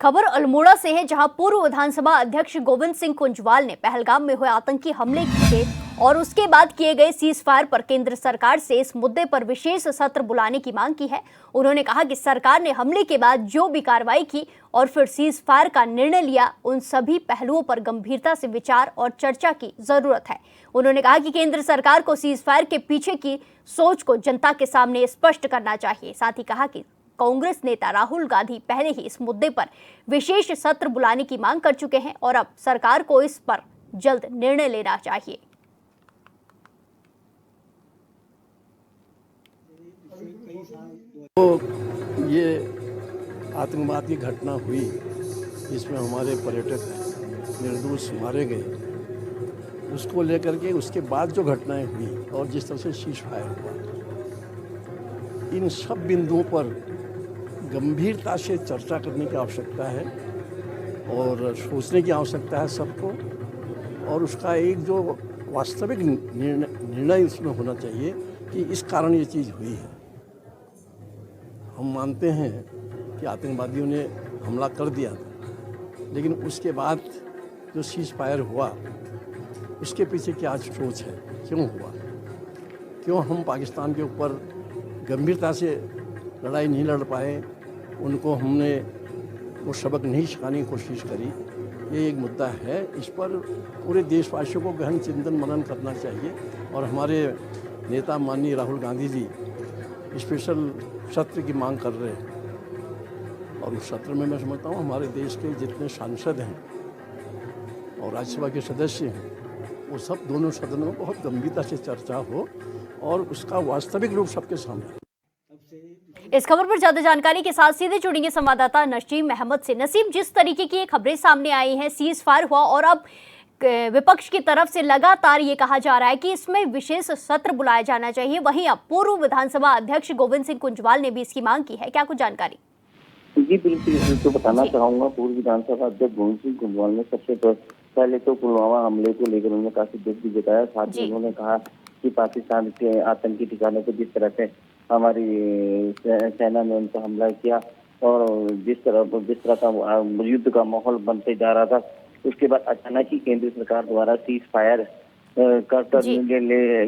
खबर अल्मोड़ा से है, जहां पूर्व विधानसभा अध्यक्ष गोविंद सिंह कुंजवाल ने पहलगाम में हुए आतंकी हमले के और उसके बाद किए गए सीज फायर पर केंद्र सरकार से इस मुद्दे पर विशेष सत्र बुलाने की मांग की है। उन्होंने कहा कि सरकार ने हमले के बाद जो भी कार्रवाई की और फिर सीज फायर का निर्णय लिया, उन सभी पहलुओं पर गंभीरता से विचार और चर्चा की जरूरत है। उन्होंने कहा कि केंद्र सरकार को सीज फायर के पीछे की सोच को जनता के सामने स्पष्ट करना चाहिए। साथ ही कहा कि कांग्रेस नेता राहुल गांधी पहले ही इस मुद्दे पर विशेष सत्र बुलाने की मांग कर चुके हैं और अब सरकार को इस पर जल्द निर्णय लेना चाहिए। तो ये आतंकवाद की घटना हुई, इसमें हमारे पर्यटक निर्दोष मारे गए, उसको लेकर के उसके बाद जो घटनाएं हुई और जिस तरह से सीज फायर हुआ, इन सब बिंदुओं पर गंभीरता से चर्चा करने की आवश्यकता है और सोचने की आवश्यकता है सबको, और उसका एक जो वास्तविक निर्णय इसमें होना चाहिए कि इस कारण ये चीज़ हुई है। हम मानते हैं कि आतंकवादियों ने हमला कर दिया था, लेकिन उसके बाद जो सीज फायर हुआ उसके पीछे क्या सोच है, क्यों हुआ, क्यों हम पाकिस्तान के ऊपर गंभीरता से लड़ाई नहीं लड़ पाए, उनको हमने वो सबक नहीं सिखाने की कोशिश करी, ये एक मुद्दा है। इस पर पूरे देशवासियों को गहन चिंतन मनन करना चाहिए और हमारे नेता माननीय राहुल गांधी जी स्पेशल सत्र की मांग कर रहे हैं और उस सत्र में मैं समझता हूँ हमारे देश के जितने सांसद हैं और राज्यसभा के सदस्य हैं, वो सब दोनों सदनों में बहुत गंभीरता से चर्चा हो और उसका वास्तविक रूप सबके सामने। इस खबर पर ज्यादा जानकारी के साथ सीधे जुड़ेंगे संवाददाता नसीम अहमद से। नसीम, जिस तरीके की खबरें सामने आई हैं, सीज फायर हुआ और अब विपक्ष की तरफ से लगातार ये कहा जा रहा है कि इसमें विशेष सत्र बुलाया जाना चाहिए, वहीं अब पूर्व विधानसभा अध्यक्ष गोविंद सिंह कुंजवाल ने भी इसकी मांग की है, क्या कुछ जानकारी? जी बिल्कुल, तो बताना चाहूंगा, पूर्व विधानसभा अध्यक्ष गोविंद सिंह कुंजवाल ने सबसे पहले तो पुलवामा हमले को लेकर उन्होंने काफी दुख भी जताया। साथ ही उन्होंने कहा कि पाकिस्तान के आतंकी ठिकानों पर जिस तरह से हमारी सेना ने उन पर हमला किया और जिस तरह का युद्ध का माहौल बनते जा रहा था, उसके बाद अचानक ही केंद्र सरकार द्वारा सीज फायर कर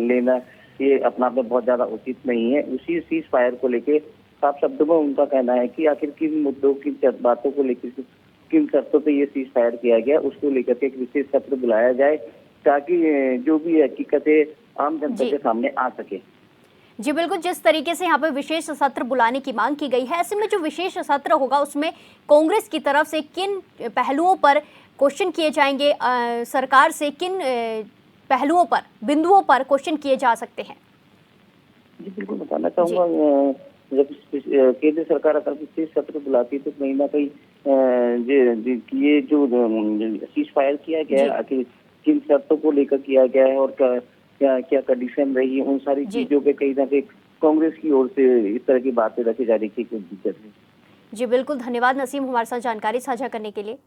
लेना ये अपना में बहुत ज्यादा उचित नहीं है। उसी सीज फायर को लेके साफ शब्दों में उनका कहना है कि आखिर किन मुद्दों की बातों को लेकर, किन शर्तों पे ये सीज फायर किया गया, उसको लेकर के एक विशेष सत्र बुलाया जाए ताकि जो भी हकीकतें आम जनता के सामने आ सके। जी बिल्कुल, जिस तरीके से यहाँ पे विशेष सत्र बुलाने की मांग की गई है, ऐसे में जो विशेष सत्र होगा उसमें कांग्रेस की तरफ से किन पहलुओं पर क्वेश्चन किए जाएंगे, सरकार से किन पहलुओं पर, बिंदुओं पर क्वेश्चन किए जा सकते हैं? जी बिल्कुल, बताना चाहूँगा, जब केंद्र सरकार अगर विशेष सत्र बुलाती तो कहीं ना कहीं ये जो सीज फायर किया गया है, आखिर किन शर्तों को लेकर किया गया है और क्या कंडीशन रही, उन सारी चीजों पे कहीं ना कहीं कांग्रेस की ओर से इस तरह की बातें रखी जा रही थी। कुछ दिक्कत है। जी बिल्कुल, धन्यवाद नसीम हमारे साथ जानकारी साझा करने के लिए।